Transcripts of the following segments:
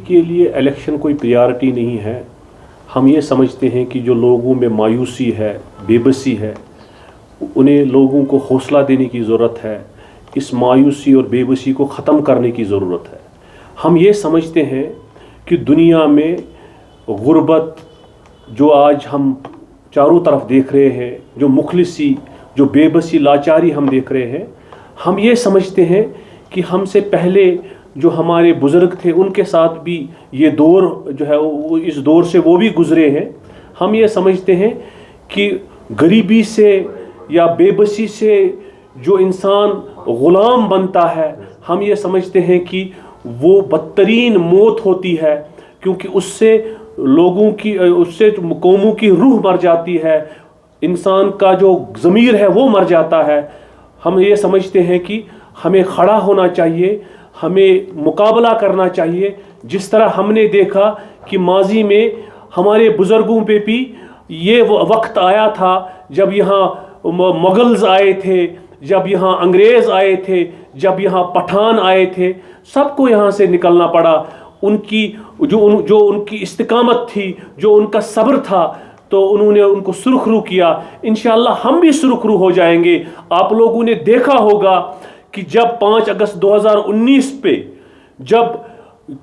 کے لیے الیکشن کوئی پریارٹی نہیں ہے. ہم یہ سمجھتے ہیں کہ جو لوگوں میں مایوسی ہے، بے بسی ہے، انہیں لوگوں کو حوصلہ دینے کی ضرورت ہے. اس مایوسی اور بے بسی کو ختم کرنے کی ضرورت ہے. ہم یہ سمجھتے ہیں کہ دنیا میں غربت جو آج ہم چاروں طرف دیکھ رہے ہیں، جو مخلصی، جو بے بسی، لاچاری ہم دیکھ رہے ہیں، ہم یہ سمجھتے ہیں کہ ہم سے پہلے جو ہمارے بزرگ تھے ان کے ساتھ بھی یہ دور جو ہے اس دور سے وہ بھی گزرے ہیں. ہم یہ سمجھتے ہیں کہ غریبی سے یا بے بسی سے جو انسان غلام بنتا ہے، ہم یہ سمجھتے ہیں کہ وہ بدترین موت ہوتی ہے، کیونکہ اس سے لوگوں کی، اس سے قوموں کی روح مر جاتی ہے، انسان کا جو ضمیر ہے وہ مر جاتا ہے. ہم یہ سمجھتے ہیں کہ ہمیں کھڑا ہونا چاہیے، ہمیں مقابلہ کرنا چاہیے. جس طرح ہم نے دیکھا کہ ماضی میں ہمارے بزرگوں پہ بھی یہ وقت آیا تھا جب یہاں مغلز آئے تھے، جب یہاں انگریز آئے تھے، جب یہاں پٹھان آئے تھے، سب کو یہاں سے نکلنا پڑا. ان کی جو ان کی استقامت تھی، جو ان کا صبر تھا، تو انہوں نے ان کو سرخرو کیا. انشاءاللہ ہم بھی سرخرو ہو جائیں گے. آپ لوگوں نے دیکھا ہوگا کہ جب 5 اگست 2019 پہ جب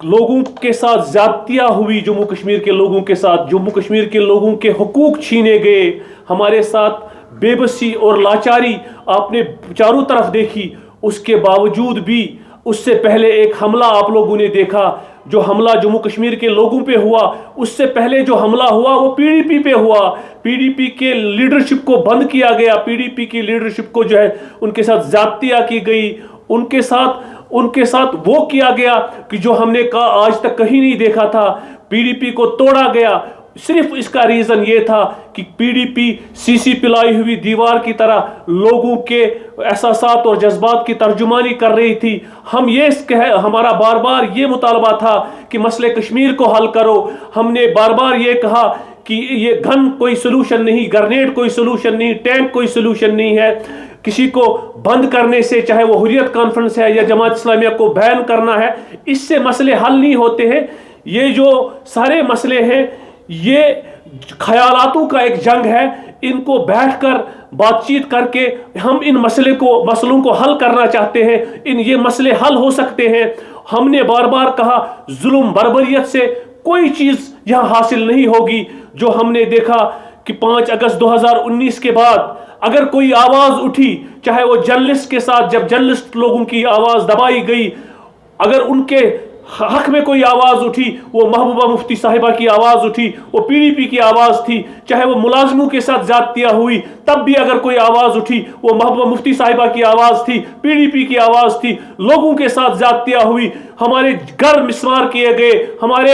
لوگوں کے ساتھ زیادتیاں ہوئی، جموں کشمیر کے لوگوں کے ساتھ، جموں کشمیر کے لوگوں کے حقوق چھینے گئے، ہمارے ساتھ بے بسی اور لاچاری آپ نے چاروں طرف دیکھی، اس کے باوجود بھی اس سے پہلے ایک حملہ آپ لوگوں نے دیکھا. جو حملہ جموں کشمیر کے لوگوں پہ ہوا، اس سے پہلے جو حملہ ہوا وہ پی ڈی پی پہ ہوا. پی ڈی پی کے لیڈرشپ کو بند کیا گیا، پی ڈی پی کی لیڈرشپ کو جو ہے ان کے ساتھ زیادتیاں کی گئی، ان کے ساتھ وہ کیا گیا کہ جو ہم نے کہا آج تک کہیں نہیں دیکھا تھا. پی ڈی پی کو توڑا گیا. صرف اس کا ریزن یہ تھا کہ پی ڈی پی سی پلائی ہوئی دیوار کی طرح لوگوں کے احساسات اور جذبات کی ترجمانی کر رہی تھی. ہمارا بار بار یہ مطالبہ تھا کہ مسئلے کشمیر کو حل کرو. ہم نے بار بار یہ کہا کہ یہ گن کوئی سلوشن نہیں، گرنیڈ کوئی سلوشن نہیں، ٹینک کوئی سلوشن نہیں ہے. کسی کو بند کرنے سے، چاہے وہ حریت کانفرنس ہے یا جماعت اسلامیہ کو بین کرنا ہے، اس سے مسئلے حل نہیں ہوتے ہیں. یہ جو سارے مسئلے ہیں یہ خیالاتوں کا ایک جنگ ہے. ان کو بیٹھ کر بات چیت کر کے ہم ان مسئلوں کو حل کرنا چاہتے ہیں. یہ مسئلے حل ہو سکتے ہیں. ہم نے بار بار کہا ظلم بربریت سے کوئی چیز یہاں حاصل نہیں ہوگی. جو ہم نے دیکھا کہ 5 اگست 2019 کے بعد اگر کوئی آواز اٹھی، چاہے وہ جرنلسٹ کے ساتھ، جب جرنلسٹ لوگوں کی آواز دبائی گئی، اگر ان کے حق میں کوئی آواز اٹھی، وہ محبوبہ مفتی صاحبہ کی آواز اٹھی، وہ پی ڈی پی کی آواز تھی. چاہے وہ ملازموں کے ساتھ زیادتیاں ہوئی، تب بھی اگر کوئی آواز اٹھی، وہ محبوبہ مفتی صاحبہ کی آواز تھی، پی ڈی پی کی آواز تھی. لوگوں کے ساتھ زیادتیاں ہوئی، ہمارے گھر مسمار کیے گئے، ہمارے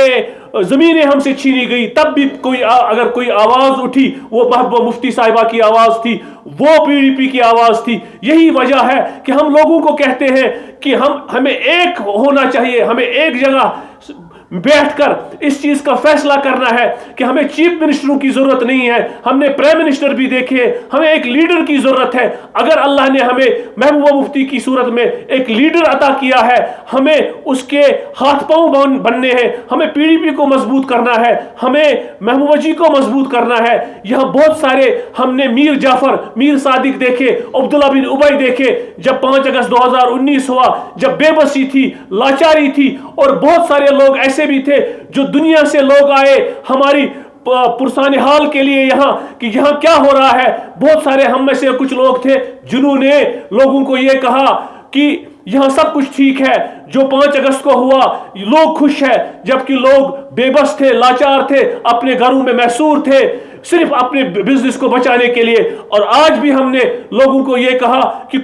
زمینیں ہم سے چھینی گئی، تب بھی اگر کوئی آواز اٹھی، وہ محبوبہ مفتی صاحبہ کی آواز تھی، وہ پی ڈی پی کی آواز تھی. یہی وجہ ہے کہ ہم لوگوں کو کہتے ہیں کہ ہمیں ایک ہونا چاہیے، ہمیں ایک جگہ بیٹھ کر اس چیز کا فیصلہ کرنا ہے کہ ہمیں چیف منسٹروں کی ضرورت نہیں ہے. ہم نے پرائم منسٹر بھی دیکھے، ہمیں ایک لیڈر کی ضرورت ہے. اگر اللہ نے ہمیں محبوبہ مفتی کی صورت میں ایک لیڈر عطا کیا ہے، ہمیں اس کے ہاتھ پاؤں بننے ہیں. ہمیں پی ڈی پی کو مضبوط کرنا ہے، ہمیں محبوبہ جی کو مضبوط کرنا ہے. یہاں بہت سارے ہم نے میر جعفر، میر صادق دیکھے، عبداللہ بن ابی دیکھے. جب 5 اگست 2019 ہوا، جب بے بسی تھی، لاچاری تھی، اور بہت سارے لوگ ایسے بھی تھے جو دنیا سے لوگ آئے ہماری پرسان حال کے لیے یہاں کہ یہاں کیا ہو رہا ہے. بہت سارے ہم میں سے کچھ لوگ تھے جنہوں نے لوگوں کو یہ کہا کہ یہاں سب کچھ ٹھیک ہے. جو 5 اگست کو ہوا لوگ خوش ہیں، جبکہ لوگ بے بس تھے، لاچار تھے، اپنے گھروں میں محصور تھے صرف اپنے بزنس کو بچانے کے لیے. اور آج بھی ہم نے لوگوں کو یہ کہا کہ